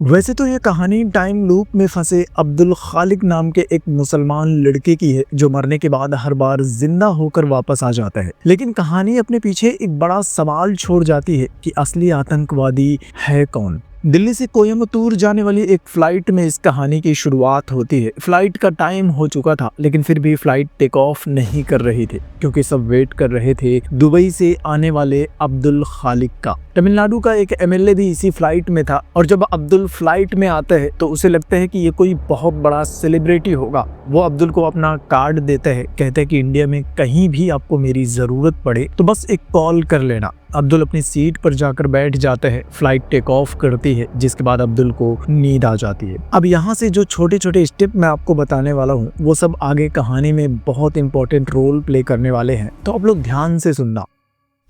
वैसे तो ये कहानी टाइम लूप में फंसे अब्दुल खालिक नाम के एक मुसलमान लड़के की है जो मरने के बाद हर बार जिंदा होकर वापस आ जाता है। लेकिन कहानी अपने पीछे एक बड़ा सवाल छोड़ जाती है कि असली आतंकवादी है कौन। दिल्ली से कोयम्बतूर जाने वाली एक फ्लाइट में इस कहानी की शुरुआत होती है। फ्लाइट का टाइम हो चुका था लेकिन फिर भी फ्लाइट टेक ऑफ नहीं कर रही थी क्योंकि सब वेट कर रहे थे दुबई से आने वाले अब्दुल खालिक का। तमिलनाडु का एक एमएलए भी इसी फ्लाइट में था और जब अब्दुल फ्लाइट में आता है तो उसे लगता है कि ये कोई बहुत बड़ा सेलिब्रिटी होगा। वो अब्दुल को अपना कार्ड देता है, कहता है कि इंडिया में कहीं भी आपको मेरी जरूरत पड़े तो बस एक कॉल कर लेना। अब्दुल अपनी सीट पर जाकर बैठ जाता है। फ्लाइट टेक ऑफ करती है जिसके बाद अब्दुल को नींद आ जाती है। अब यहाँ से जो छोटे छोटे स्टेप मैं आपको बताने वाला हूँ वो सब आगे कहानी में बहुत इंपॉर्टेंट रोल प्ले करने वाले हैं, तो आप लोग ध्यान से सुनना।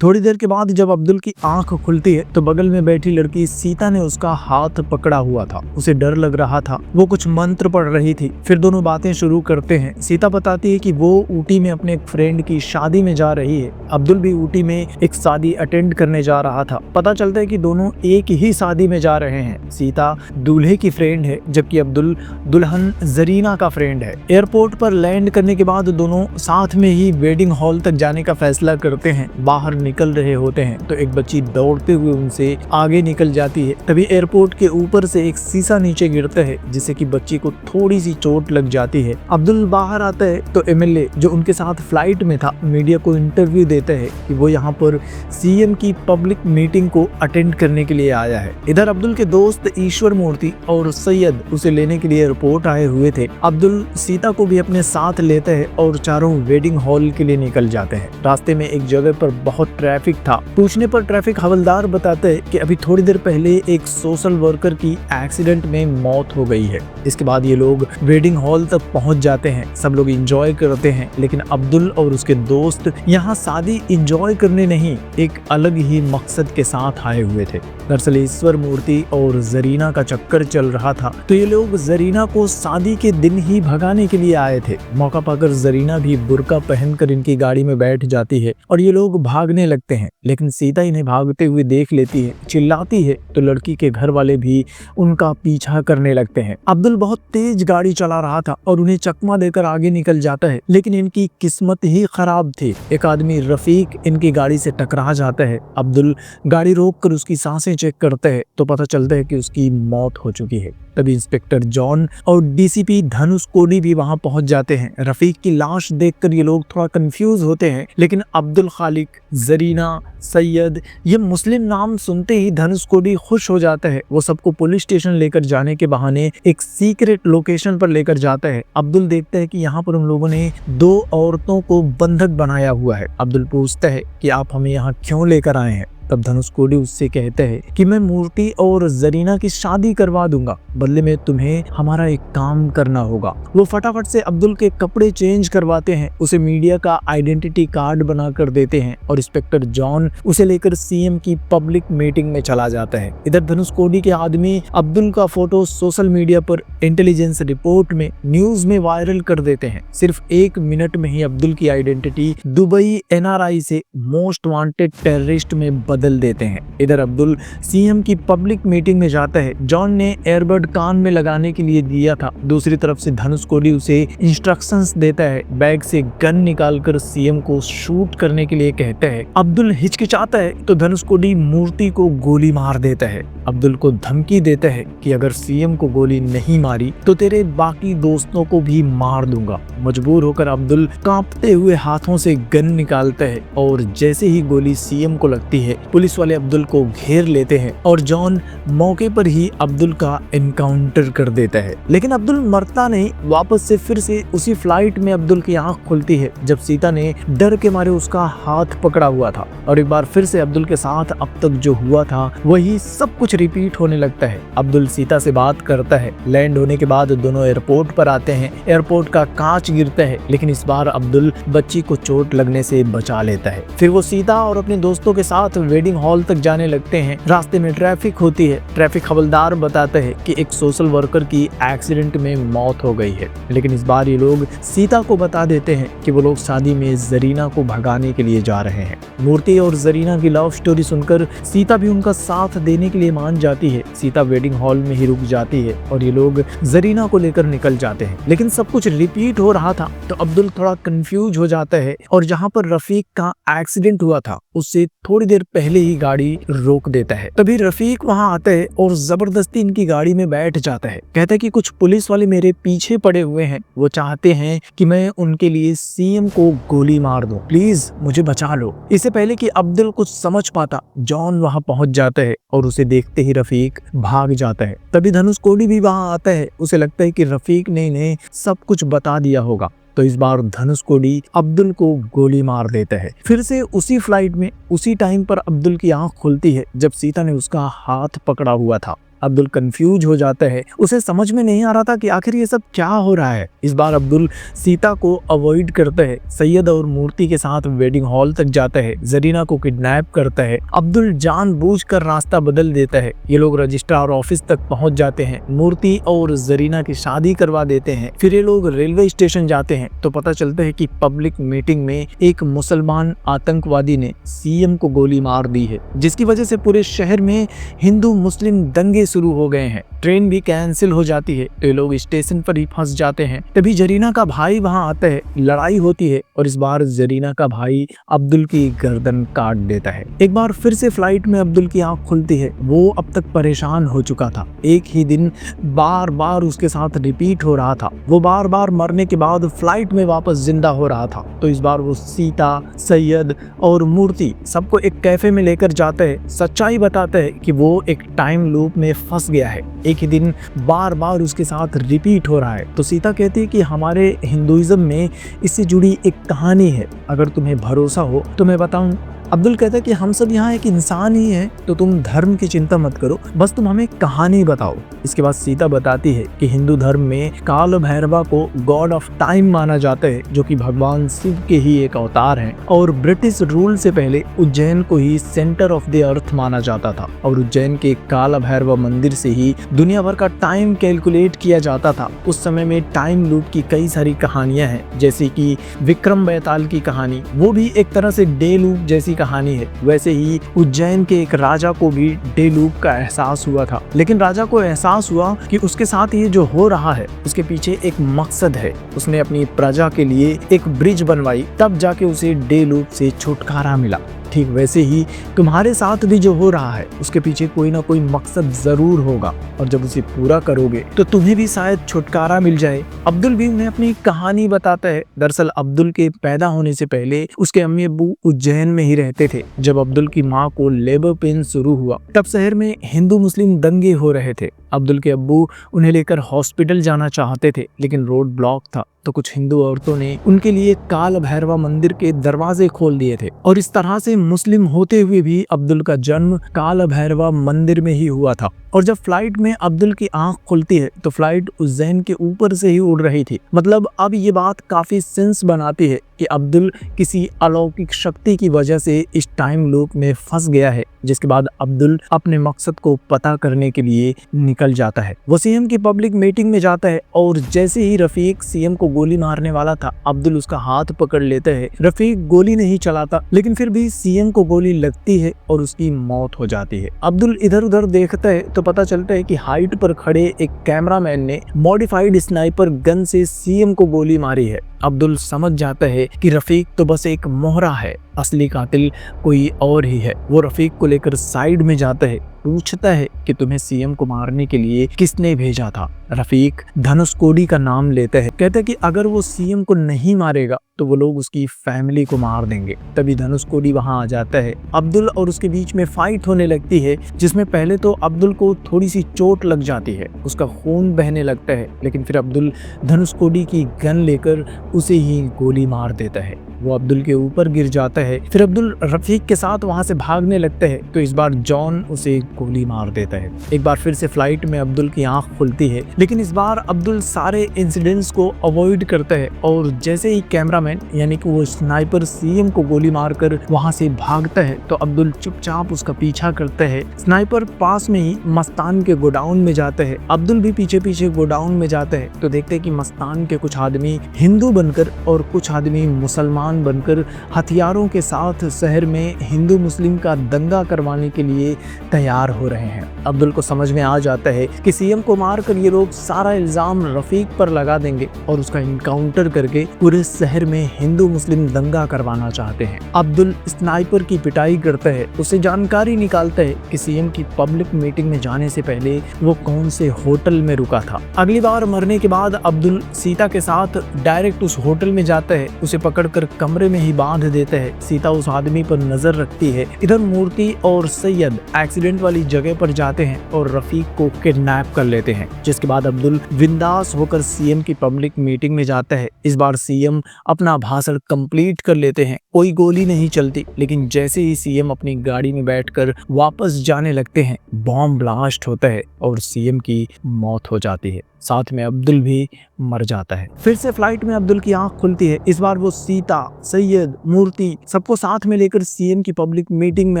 थोड़ी देर के बाद जब अब्दुल की आंख खुलती है तो बगल में बैठी लड़की सीता ने उसका हाथ पकड़ा हुआ था। उसे डर लग रहा था, वो कुछ मंत्र पढ़ रही थी। फिर दोनों बातें शुरू करते हैं। सीता बताती है कि वो ऊटी में अपने एक फ्रेंड की शादी में जा रही है। अब्दुल भी ऊटी में एक शादी अटेंड करने जा रहा था। पता चलता है कि दोनों एक ही शादी में जा रहे हैं। सीता दूल्हे की फ्रेंड है जबकि अब्दुल दुल्हन जरीना का फ्रेंड है। एयरपोर्ट पर लैंड करने के बाद दोनों साथ में ही वेडिंग हॉल तक जाने का फैसला करते हैं। बाहर निकल रहे होते हैं तो एक बच्ची दौड़ते हुए उनसे आगे निकल जाती है। तभी एयरपोर्ट के ऊपर से एक शीशा नीचे गिरता है जिससे कि बच्ची को थोड़ी सी चोट लग जाती है। अब्दुल बाहर आता है तो एमएलए जो उनके साथ फ्लाइट में था मीडिया को इंटरव्यू देता है कि वो यहाँ पर सीएम की पब्लिक मीटिंग को अटेंड करने के लिए आया है। इधर अब्दुल के दोस्त ईश्वर मूर्ति और सैयद उसे लेने के लिए एयरपोर्ट आए हुए थे। अब्दुल सीता को भी अपने साथ लेता है और चारों वेडिंग हॉल के लिए निकल जाते हैं। रास्ते में एक जगह पर बहुत ट्रैफिक था। पूछने पर ट्रैफिक हवलदार बताते हैं कि अभी थोड़ी देर पहले एक सोशल वर्कर की एक्सीडेंट में मौत हो गई है। इसके बाद ये लोग वेडिंग हॉल तक पहुंच जाते हैं। सब लोग एंजॉय करते हैं लेकिन अब्दुल और उसके दोस्त यहाँ शादी एंजॉय करने नहीं, एक अलग ही मकसद के साथ आए हुए थे। दरअसल ईश्वर मूर्ति और जरीना का चक्कर चल रहा था तो ये लोग जरीना को शादी के दिन ही भगाने के लिए आए थे। मौका पाकर जरीना भी बुर्का पहनकर इनकी गाड़ी में बैठ जाती है और ये लोग भागने लगते हैं। लेकिन सीता इन्हें भागते हुए देख लेती है, चिल्लाती है तो लड़की के घर वाले भी उनका पीछा करने लगते हैं। अब्दुल बहुत तेज गाड़ी चला रहा था और उन्हें चकमा देकर आगे निकल जाता है लेकिन इनकी किस्मत ही खराब थी। एक आदमी रफीक इनकी गाड़ी से टकरा जाता है। अब्दुल गाड़ी रोककर उसकी सांसें चेक करता है तो पता चलता है कि उसकी मौत हो चुकी है। तभी इंस्पेक्टर जॉन और डीसीपी धनुष कोडी भी वहां पहुंच जाते हैं। रफीक की लाश देखकर ये लोग थोड़ा कंफ्यूज होते हैं लेकिन अब्दुल खालिक, जरीना, सैयद ये मुस्लिम नाम सुनते ही धनुष कोडी खुश हो जाता है। वो सबको पुलिस स्टेशन लेकर जाने के बहाने एक सीक्रेट लोकेशन पर लेकर जाता है। अब्दुल देखता है कि यहाँ पर उन लोगों ने दो औरतों को बंधक बनाया हुआ है। अब्दुल पूछता है कि आप हमें यहाँ क्यों लेकर आए हैं। तब धनुष कोडी उससे कहते हैं कि मैं मूर्ति और जरीना की शादी करवा दूंगा, बदले में तुम्हें हमारा एक काम करना होगा। वो फटाफट से अब्दुल के कपड़े चेंज करवाते हैं, उसे मीडिया का आइडेंटिटी कार्ड बना कर देते हैं और इंस्पेक्टर जॉन उसे लेकर सीएम की पब्लिक मीटिंग में चला जाता है। इधर धनुष कोडी के आदमी अब्दुल का फोटो सोशल मीडिया पर इंटेलिजेंस रिपोर्ट में न्यूज में वायरल कर देते हैं। सिर्फ 1 मिनट में ही अब्दुल की आइडेंटिटी दुबई एनआरआई से मोस्ट वांटेड टेररिस्ट में बदल देते हैं। इधर अब्दुल सीएम की पब्लिक मीटिंग में जाता है। जॉन ने एयरबड कान में लगाने के लिए दिया था। दूसरी तरफ से धनुष कोडी उसे इंस्ट्रक्शंस देता है। बैग से गन निकालकर सीएम को शूट करने के लिए कहता है। अब्दुल हिचकिचाता है तो धनुष कोडी मूर्ति को गोली मार देता है। अब्दुल को धमकी देता है कि अगर सीएम को गोली नहीं मारी तो तेरे बाकी दोस्तों को भी मार दूंगा। मजबूर होकर अब्दुल कांपते हुए हाथों से गन निकालता है और जैसे ही गोली सीएम को लगती है पुलिस वाले अब्दुल को घेर लेते हैं और जॉन मौके पर ही अब्दुल का एनकाउंटर कर देता है। लेकिन अब्दुल मरता नहीं, वापस से फिर से उसी फ्लाइट में अब्दुल की आंख खुलती है जब सीता ने डर के मारे उसका हाथ पकड़ा हुआ था और एक बार फिर से अब्दुल के साथ अब तक जो हुआ था वही सब कुछ रिपीट होने लगता है। अब्दुल सीता से बात करता है। लैंड होने के बाद दोनों एयरपोर्ट पर आते हैं। एयरपोर्ट का कांच गिरता है लेकिन इस बार अब्दुल बच्ची को चोट लगने से बचा लेता है। फिर वो सीता और अपने दोस्तों के साथ वेडिंग हॉल तक जाने लगते हैं। रास्ते में ट्रैफिक होती है। ट्रैफिक हवलदार बताते हैं कि एक सोशल वर्कर की एक्सीडेंट में मौत हो गई है, लेकिन इस बार ये लोग सीता को बता देते हैं कि वो लोग शादी में जरीना को भगाने के लिए जा रहे हैं। मूर्ति और जरीना की लव स्टोरी सुनकर सीता भी उनका साथ देने के लिए मान जाती है। सीता वेडिंग हॉल में ही रुक जाती है और ये लोग जरीना को लेकर निकल जाते हैं, लेकिन सब कुछ रिपीट हो रहा था तो अब्दुल थोड़ा कंफ्यूज हो जाता है और जहां पर रफीक का एक्सीडेंट हुआ था उससे थोड़ी देर पहले ही गाड़ी रोक देता है। तभी रफीक वहां आता है और जबरदस्ती इनकी गाड़ी में बैठ जाता है। कहता है कि कुछ पुलिस वाले मेरे पीछे पड़े हुए हैं, वो चाहते हैं कि मैं उनके लिए सीएम को गोली मार दूं, प्लीज मुझे बचा लो। इससे पहले कि अब्दुल कुछ समझ पाता, जॉन वहां पहुंच जाता है और उसे देखते ही रफीक भाग जाता है। तभी धनुषकोडी भी वहां आता है। उसे लगता है कि रफीक ने इन्हें सब कुछ बता दिया होगा, तो इस बार धनुषकोडी अब्दुल को गोली मार देता है। फिर से उसी फ्लाइट में उसी टाइम पर अब्दुल की आंख खुलती है जब सीता ने उसका हाथ पकड़ा हुआ था। अब्दुल कंफ्यूज हो जाता है। उसे समझ में नहीं आ रहा था कि आखिर ये सब क्या हो रहा है। इस बार अब्दुल सीता को अवॉइड करता है। सैयद और मूर्ति के साथ वेडिंग हॉल तक जाता है। जरीना को किडनैप करता है। अब्दुल जानबूझकर रास्ता बदल देता है। ये लोग रजिस्ट्रार ऑफिस तक पहुंच जाते हैं। मूर्ति और जरीना की शादी करवा देते हैं। फिर ये लोग रेलवे स्टेशन जाते हैं तो पता चलता है कि पब्लिक मीटिंग में एक मुसलमान आतंकवादी ने सीएम को गोली मार दी है, जिसकी वजह से पूरे शहर में हिंदू मुस्लिम दंगे शुरू हो गए हैं। ट्रेन भी कैंसिल हो जाती है तो ये लोग स्टेशन पर ही फंस जाते हैं। तभी जरीना का भाई वहां आता है। लड़ाई होती है और इस बार जरीना का भाई अब्दुल की गर्दन काट देता है। एक बार फिर से फ्लाइट में अब्दुल की आंख खुलती है। वो अब तक परेशान हो चुका था। एक ही दिन बार बार उसके साथ रिपीट हो रहा था। वो बार बार मरने के बाद फ्लाइट में वापस जिंदा हो रहा था। तो इस बार वो सीता, सैयद और मूर्ति सबको एक कैफे में लेकर जाता है। सच्चाई बताता है कि वो एक टाइम लूप में फंस गया है। एक ही दिन बार बार उसके साथ रिपीट हो रहा है। तो सीता कहती है कि हमारे हिंदुइज्म में इससे जुड़ी एक कहानी है, अगर तुम्हें भरोसा हो तो मैं बताऊं। अब्दुल कहता है कि हम सब यहाँ एक इंसान ही है, तो तुम धर्म की चिंता मत करो, बस तुम हमें कहानी बताओ। इसके बाद सीता बताती है कि हिंदू धर्म में काल भैरवा को गॉड ऑफ टाइम माना जाता है, जो कि भगवान शिव के ही एक अवतार हैं, और ब्रिटिश रूल से पहले उज्जैन को ही सेंटर ऑफ द अर्थ माना जाता था और उज्जैन के काल भैरवा मंदिर से ही दुनिया भर का टाइम कैलकुलेट किया जाता था। उस समय में टाइम लूप की कई सारी कहानियां हैं, जैसे कि विक्रम बेताल की कहानी, वो भी एक तरह से डे लूप जैसी कहानी है। वैसे ही उज्जैन के एक राजा को भी डे लूप का एहसास हुआ था, लेकिन राजा को एहसास हुआ कि उसके साथ ये जो हो रहा है उसके पीछे एक मकसद है। उसने अपनी प्रजा के लिए एक ब्रिज बनवाई, तब जाके उसे डे लूप से छुटकारा मिला। ठीक वैसे ही तुम्हारे साथ भी जो हो रहा है उसके पीछे कोई ना कोई मकसद जरूर होगा, और जब उसे पूरा करोगे तो तुम्हें भी शायद छुटकारा मिल जाए। अब्दुल भी उन्हें अपनी कहानी बताता है। दरअसल अब्दुल के पैदा होने से पहले उसके अम्मी अब्बू उज्जैन में ही रहते थे। जब अब्दुल की माँ को लेबर पेन शुरू हुआ तब शहर में हिंदू मुस्लिम दंगे हो रहे थे। अब्दुल के अब्बू उन्हें लेकर हॉस्पिटल जाना चाहते थे, लेकिन रोड ब्लॉक था, तो कुछ हिंदू औरतों ने उनके लिए काल भैरवा मंदिर के दरवाजे खोल दिए थे, और इस तरह से मुस्लिम होते हुए भी अब्दुल का जन्म काल भैरवा मंदिर में ही हुआ था। और जब फ्लाइट में अब्दुल की आंख खुलती है तो फ्लाइट उज्जैन के ऊपर से ही उड़ रही थी। मतलब अब ये बात काफी सेंस बनाती है कि अब्दुल किसी अलौकिक शक्ति की वजह से इस टाइम लूप में फंस गया है, जिसके बाद अब्दुल अपने मकसद को पता करने के लिए निकल जाता है। वो सीएम की पब्लिक मीटिंग में जाता है और जैसे ही रफीक सीएम को गोली मारने वाला था, अब्दुल उसका हाथ पकड़ लेता है। रफीक गोली नहीं चलाता, लेकिन फिर भी सीएम को गोली लगती है और उसकी मौत हो जाती है। अब्दुल इधर उधर देखता है तो पता चलता है कि हाइट पर खड़े एक कैमरामैन ने मॉडिफाइड स्नाइपर गन से सीएम को गोली मारी है। अब्दुल समझ जाता है कि रफीक तो बस एक मोहरा है, असली कातिल कोई और ही है। वो रफीक को लेकर साइड में जाता है, पूछता है कि तुम्हें सीएम को मारने के लिए किसने भेजा था। रफीक धनुषकोडी का नाम लेता है, कहता है कि अगर वो सीएम को नहीं मारेगा तो वो लोग उसकी फैमिली को मार देंगे। तभी धनुषकोडी वहां आ जाता है। अब्दुल और उसके बीच में फाइट होने लगती है, जिसमें पहले तो अब्दुल को थोड़ी सी चोट लग जाती है, उसका खून बहने लगता है, लेकिन फिर अब्दुल धनुषकोडी की गन लेकर उसे ही गोली मार देता है। वो अब्दुल के ऊपर गिर जाता है। फिर अब्दुल रफीक के साथ वहां से भागने लगते हैं तो इस बार जॉन उसे गोली मार देता है। एक बार फिर से फ्लाइट में अब्दुल की आंख खुलती है, लेकिन इस बार अब्दुल सारे इंसिडेंट्स को अवॉइड करता है और जैसे ही कैमरामैन यानी कि वो स्नाइपर सीएम को गोली मारकर वहां से भागता है तो अब्दुल चुपचाप उसका पीछा करता है। स्नाइपर पास में ही मस्तान के गोडाउन में जाता है, अब्दुल भी पीछे पीछे गोडाउन में जाता है तो देखते हैं कि मस्तान के कुछ आदमी हिंदू बनकर और कुछ आदमी मुसलमान बनकर हथियारों के साथ शहर में हिंदू मुस्लिम का दंगा करवाने के लिए तैयार हो रहे हैं। अब्दुल को समझ में आ जाता है कि सीएम को मारकर ये लोग सारा इल्जाम रफीक पर लगा देंगे और उसका इनकाउंटर करके पूरे शहर में हिंदू मुस्लिम दंगा करवाना चाहते हैं। अब्दुल स्नाइपर की पिटाई करता है, उसे जानकारी निकालता है कि सीएम की पब्लिक मीटिंग में जाने से पहले वो कौन से होटल में रुका था। अगली बार मरने के बाद अब्दुल सीता के साथ डायरेक्ट उस होटल में जाता है, उसे पकड़कर कमरे में ही बांध देता है। सीता उस आदमी पर नजर रखती है। इधर मूर्ति और सैयद एक्सीडेंट वाली जगह पर जाते हैं और रफीक को किडनैप कर लेते हैं, जिसके बाद अब्दुल बिंदास होकर सीएम की पब्लिक मीटिंग में जाता है। इस बार सीएम अपना भाषण कंप्लीट कर लेते हैं, कोई गोली नहीं चलती, लेकिन जैसे ही सीएम अपनी गाड़ी में बैठकर वापस जाने लगते हैं बॉम्ब ब्लास्ट होता है और सीएम की मौत हो जाती है, साथ में अब्दुल भी मर जाता है। फिर से फ्लाइट में अब्दुल की आंख खुलती है। इस बार वो सीता, सैयद, मूर्ति सबको साथ में लेकर सीएम की पब्लिक मीटिंग में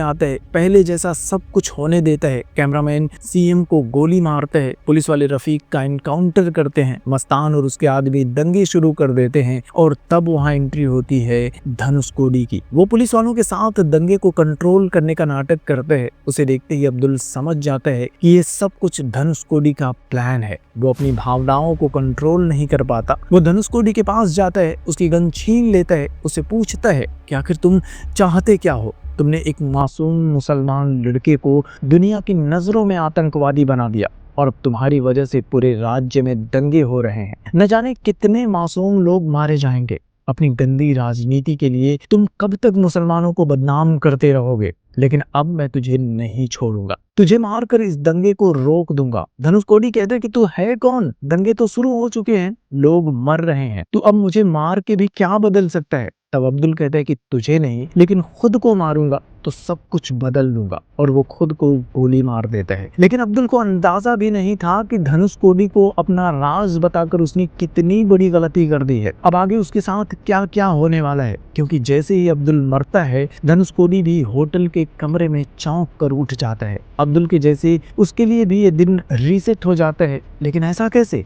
आता है। पहले जैसा सब कुछ होने देता है। कैमरामैन सीएम को गोली मारता है, पुलिस वाले रफीक का एनकाउंटर करते हैं, मस्तान और उसके आदमी दंगे शुरू कर देते हैं और तब वहां एंट्री होती है धनुषकोडी की। वो पुलिस वालों के साथ दंगे को कंट्रोल करने का नाटक करते हैं। उसे देखते ही अब्दुल समझ जाता है कि ये सब कुछ धनुषकोडी का प्लान है। वो अपनी भावनाओं को कंट्रोल नहीं कर पाता। वो धनुषकोडी के पास जाता है, उसकी गन छीन लेता है, उससे पूछता है कि आखिर तुम चाहते क्या हो? तुमने एक मासूम मुसलमान लड़के को दुनिया की नजरों में आतंकवादी बना दिया और अब तुम्हारी वजह से पूरे राज्य में दंगे हो रहे हैं। न जाने कितने मासूम लोग मारे जाएंगे। अपनी गंदी राजनीति के लिए तुम कब तक मुसलमानों को बदनाम करते रहोगे? लेकिन अब मैं तुझे नहीं छोड़ूंगा, तुझे मारकर इस दंगे को रोक दूंगा। धनुषकोडी कहते कि तू है कौन? दंगे तो शुरू हो चुके हैं, लोग मर रहे हैं, तू अब मुझे मार के भी क्या बदल सकता है? तब अब्दुल कहता है कि तुझे नहीं लेकिन खुद को मारूंगा तो सब कुछ बदल दूंगा, और वो खुद को गोली मार देता है। लेकिन अब्दुल को अंदाजा भी नहीं था कि धनुषकोडी को अपना राज बताकर उसने कितनी बड़ी गलती कर दी है। अब आगे उसके साथ क्या क्या होने वाला है, क्योंकि जैसे ही अब्दुल मरता है धनुषकोडी भी होटल के कमरे में चौंक कर उठ जाता है। अब्दुल के जैसे उसके लिए भी ये दिन रीसेट हो जाता है। लेकिन ऐसा कैसे?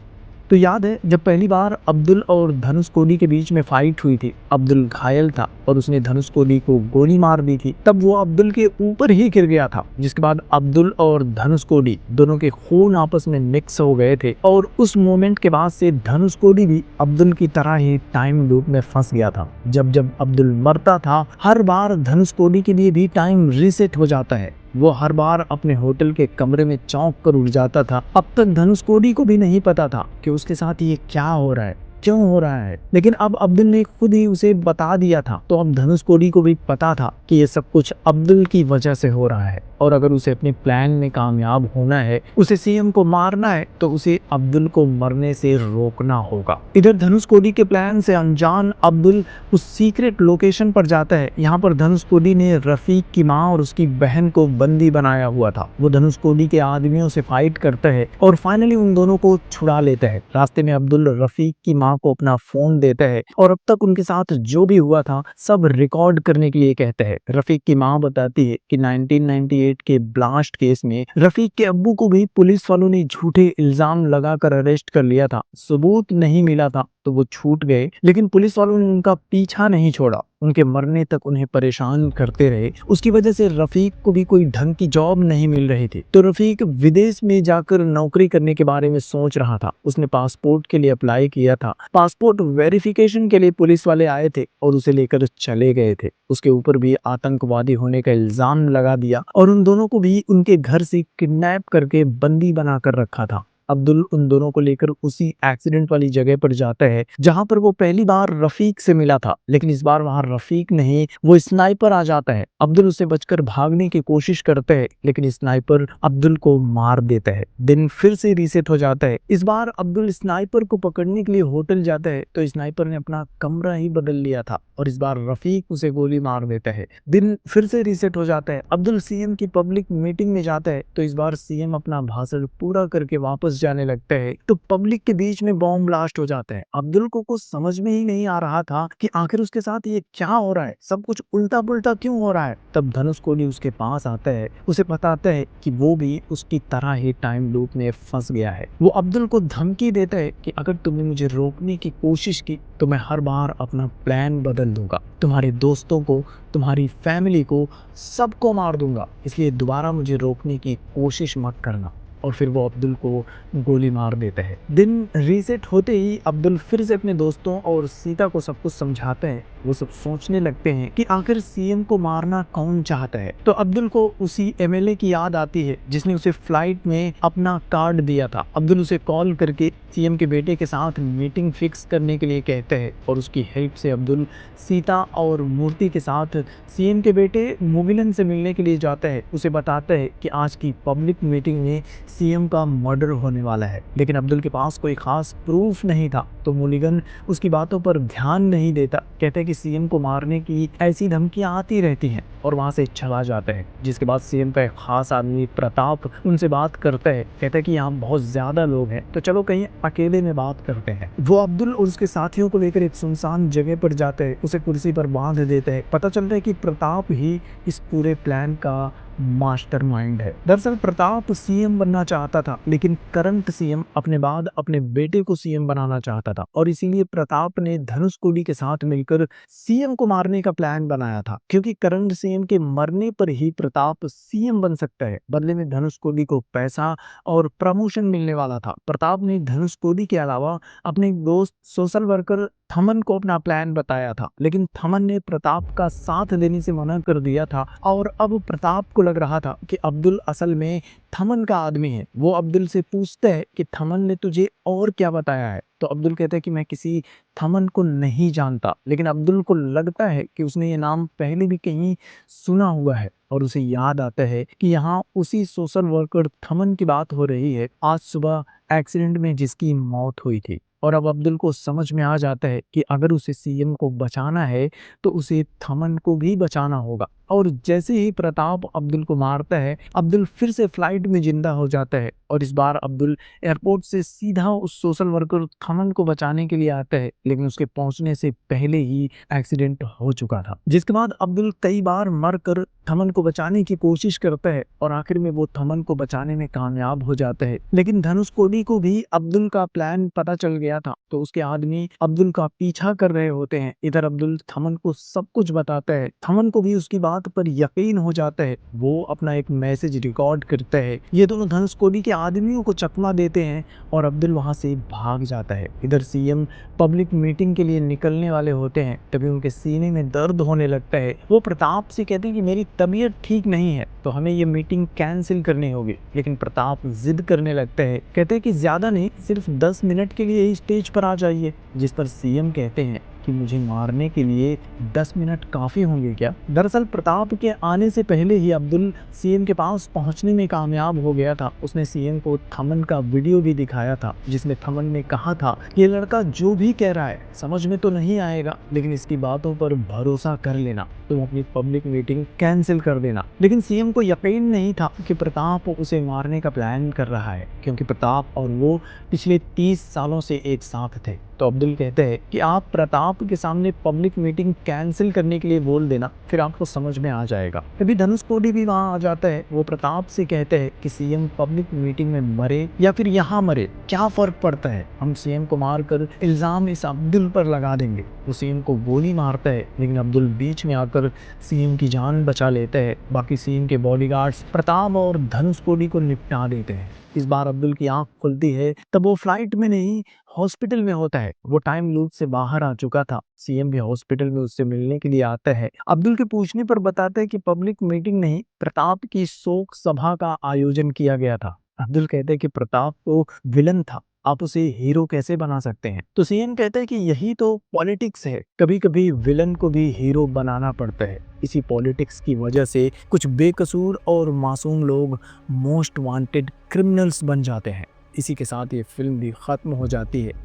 तो याद है जब पहली बार अब्दुल और धनुषकोडी के बीच में फाइट हुई थी, अब्दुल घायल था और उसने धनुषकोडी को गोली मार दी थी, तब वो अब्दुल के ऊपर ही गिर गया था, जिसके बाद अब्दुल और धनुषकोडी दोनों के खून आपस में मिक्स हो गए थे और उस मोमेंट के बाद से धनुषकोडी भी अब्दुल की तरह ही टाइम लूप में फंस गया था। जब जब अब्दुल मरता था हर बार धनुषकोडी के लिए भी टाइम रीसेट हो जाता है। वो हर बार अपने होटल के कमरे में चौंक कर उठ जाता था। अब तक धनुषकोडी को भी नहीं पता था कि उसके साथ ये क्या हो रहा है, क्यों हो रहा है, लेकिन अब अब्दुल ने खुद ही उसे बता दिया था। तो अब धनुषकोडी को भी पता था कि ये सब कुछ अब्दुल की वजह से हो रहा है और अगर उसे अपने प्लान में कामयाब होना है, उसे सीएम को मारना है, तो उसे अब्दुल को मरने से रोकना होगा। इधर धनुषकोडी के प्लान से अनजान अब्दुल उस सीक्रेट लोकेशन पर जाता है। यहाँ पर धनुषकोडी ने रफीक की माँ और उसकी बहन को बंदी बनाया हुआ था। वो धनुषकोडी के आदमियों से फाइट करता है और फाइनली उन दोनों को छुड़ा लेता है। रास्ते में अब्दुल रफीक की माँ को अपना फोन देता है और अब तक उनके साथ जो भी हुआ था सब रिकॉर्ड करने के लिए कहता है। रफीक की माँ बताती है कि 1998 के ब्लास्ट केस में रफीक के अब्बू को भी पुलिस वालों ने झूठे इल्जाम लगाकर अरेस्ट कर लिया था। सबूत नहीं मिला था तो वो छूट गए, लेकिन पुलिस वालों ने उनका पीछा नहीं छोड़ा, उनके मरने तक उन्हें परेशान करते रहे। उसकी वजह से रफीक को भी कोई ढंग की जॉब नहीं मिल रही थी। तो रफीक विदेश में जाकर नौकरी करने के बारे में सोच रहा था। उसने पासपोर्ट के लिए अप्लाई किया था। पासपोर्ट वेरिफिकेशन के लिए पुलिस वाले आए थे और उसे लेकर चले गए थे। उसके ऊपर भी आतंकवादी होने का इल्जाम लगा दिया और उन दोनों को भी उनके घर से किडनैप करके बंदी बनाकर रखा था। अब्दुल उन दोनों को लेकर उसी एक्सीडेंट वाली जगह पर जाता है जहां पर वो पहली बार रफीक से मिला था, लेकिन इस बार वहां रफीक नहीं, वो स्नाइपर आ जाता है। अब्दुल उसे बचकर भागने की कोशिश करता है, लेकिन स्नाइपर अब्दुल को मार देता है। दिन फिर से रीसेट हो जाता है। इस बार अब्दुल स्नाइपर को पकड़ने के लिए होटल जाता है तो स्नाइपर ने अपना कमरा ही बदल लिया था और इस बार रफीक उसे गोली मार देता है। दिन फिर से रीसेट हो जाता है। अब्दुल सीएम की पब्लिक मीटिंग में जाता है तो इस बार सीएम अपना भाषण पूरा करके वापस जाने लगता है तो पब्लिक के बीच में बॉम्ब ब्लास्ट हो जाता है। अब्दुल को कुछ समझ में ही नहीं आ रहा था कि आखिर उसके साथ ये क्या हो रहा है, सब कुछ उल्टा पुल्टा क्यों हो रहा है। तब धनुष कोडी उसके पास आता है, उसे बताता है कि वो भी उसकी तरह ही टाइम लूप में फंस गया है। वो अब्दुल को धमकी देता है कि अगर तुमने मुझे रोकने की कोशिश की तो मैं हर बार अपना प्लान बदल दूंगा, तुम्हारे दोस्तों को, तुम्हारी फैमिली को, सबको मार दूंगा, इसलिए दोबारा मुझे रोकने की कोशिश मत करना। और फिर वो अब्दुल को गोली मार देता है। दिन रीसेट होते ही अब्दुल फिर से अपने दोस्तों और सीता को सब कुछ समझाते हैं। वो सब सोचने लगते हैं कि आखिर सीएम को मारना कौन चाहता है। तो अब्दुल को उसी एमएलए की याद आती है जिसने उसे फ्लाइट में अपना कार्ड दिया था। अब्दुल उसे कॉल करके सीएम के बेटे के साथ मीटिंग फिक्स करने के लिए कहते हैं और उसकी हेल्प से अब्दुल सीता और मूर्ति के साथ सीएम के बेटे मुगिलन से मिलने के लिए जाता है। उसे बताता है कि आज की पब्लिक मीटिंग में सीएम का मर्डर होने वाला है, लेकिन अब्दुल के पास कोई खास प्रूफ नहीं था तो मुलिगन उसकी बातों पर ध्यान नहीं देता। कहते हैं कि सीएम को मारने की ऐसी धमकियां आती रहती हैं और वहां से चला जाता है। जिसके बाद सीएम का एक खास आदमी प्रताप उनसे बात करता है। कहता है कि यहाँ बहुत ज्यादा लोग हैं तो चलो कहीं अकेले में बात करते हैं। वो अब्दुल और उसके साथियों को लेकर एक सुनसान जगह पर जाते हैं, उसे कुर्सी पर बांध देते हैं। पता चलता है कि प्रताप ही इस पूरे प्लान का मास्टरमाइंड है। दरअसल प्रताप सीएम बनना चाहता था, लेकिन करंट सीएम अपने बाद अपने बेटे को सीएम बनाना चाहता था और इसीलिए प्रताप ने धनुष कोडी के साथ मिलकर सीएम को मारने का प्लान बनाया था, क्योंकि करंट सीएम के मरने पर ही प्रताप सीएम बन सकता है। बदले में धनुष कोडी को पैसा और प्रमोशन मिलने वाला था। प्रताप ने धनुष कोडी के अलावा अपने दोस्त सोशल वर्कर थमन को अपना प्लान बताया था, लेकिन थमन ने प्रताप का साथ देने से मना कर दिया था और अब प्रताप को लग रहा था कि अब्दुल असल में थमन का आदमी है। वो अब्दुल से पूछता है कि थमन ने तुझे और क्या बताया है। तो अब्दुल कहता है कि मैं किसी थमन को नहीं जानता, लेकिन अब्दुल को लगता है कि उसने ये नाम पहले भी कहीं सुना हुआ है और उसे याद आता है कि यहाँ उसी सोशल वर्कर थमन की बात हो रही है आज सुबह एक्सीडेंट में जिसकी मौत हुई थी। और अब अब्दुल को समझ में आ जाता है कि अगर उसे सीएम को बचाना है तो उसे थमन को भी बचाना होगा। और जैसे ही प्रताप अब्दुल को मारता है, अब्दुल फिर से फ्लाइट में जिंदा हो जाता है और इस बार अब्दुल एयरपोर्ट से सीधा उस सोशल वर्कर थमन को बचाने के लिए आता है, लेकिन उसके पहुंचने से पहले ही एक्सीडेंट हो चुका था। जिसके बाद अब्दुल कई बार मरकर थमन को बचाने की कोशिश करता है और आखिर में वो थमन को बचाने में कामयाब हो जाता है। लेकिन धनुष कोडी को भी अब्दुल का प्लान पता चल गया था तो उसके आदमी अब्दुल का पीछा कर रहे होते हैं। इधर अब्दुल थमन को सब कुछ बताता है। थमन को भी उसकी बात पर यकीन हो जाता है। वो अपना एक मैसेज रिकॉर्ड करता है। ये दोनों धनुष कोडी के आदमियों को चकमा देते हैं और अब्दुल वहां से भाग जाता है। इधर सीएम पब्लिक मीटिंग के लिए निकलने वाले होते हैं, तभी उनके सीने में दर्द होने लगता है। वो प्रताप से कहते हैं कि मेरी तबीयत ठीक नहीं है तो हमें ये मीटिंग कैंसिल करनी होगी, लेकिन प्रताप जिद करने लगता है। कहते हैं कि ज्यादा नहीं, सिर्फ 10 मिनट के लिए ही स्टेज पर आ जाइए। जिस पर सीएम कहते हैं कि मुझे मारने के लिए 10 मिनट काफी होंगे क्या। दरअसल प्रताप के आने से पहले ही अब्दुल सीएम के पास पहुंचने में कामयाब हो गया था। उसने सीएम को थमन का वीडियो भी दिखाया था जिसमें थमन ने कहा था कि ये लड़का जो भी कह रहा है समझ में तो नहीं आएगा, लेकिन इसकी बातों पर भरोसा कर लेना, तुम अपनी पब्लिक मीटिंग कैंसिल कर देना। लेकिन सीएम को यकीन नहीं था कि प्रताप उसे मारने का प्लान कर रहा है, क्योंकि प्रताप और वो पिछले 30 सालों से एक साथ थे। तो अब्दुल कहते हैं कि आप प्रताप के सामने पब्लिक मीटिंग कैंसिल करने के लिए बोल देना, फिर आपको समझ में आ जाएगा। तभी धनुष कोडी भी वहां आ जाता है। वो प्रताप से कहते हैं कि सीएम पब्लिक मीटिंग में मरे या फिर यहाँ मरे, क्या फर्क पड़ता है, हम सीएम को मारकर इल्जाम इस अब्दुल पर लगा देंगे। वो सीएम को गोली मारता है, लेकिन अब्दुल बीच में आकर सीएम की जान बचा लेता है। बाकी सीएम के बॉडीगार्ड्स प्रताप और धनुष कोडी को निपटा देते हैं। इस बार अब्दुल की आंख खुलती है तब वो फ्लाइट में नहीं, हॉस्पिटल में होता है। वो टाइम लूप से बाहर आ चुका था। सीएम भी हॉस्पिटल में उससे मिलने के लिए आता है। अब्दुल के पूछने पर बताता है कि पब्लिक मीटिंग नहीं, प्रताप की शोक सभा का आयोजन किया गया था। अब्दुल कहते हैं कि प्रताप तो विलन था, आप उसे हीरो कैसे बना सकते हैं? तो सीएन कहता है कि यही तो पॉलिटिक्स है, कभी कभी विलन को भी हीरो बनाना पड़ता है। इसी पॉलिटिक्स की वजह से कुछ बेकसूर और मासूम लोग मोस्ट वांटेड क्रिमिनल्स बन जाते हैं। इसी के साथ ये फिल्म भी खत्म हो जाती है।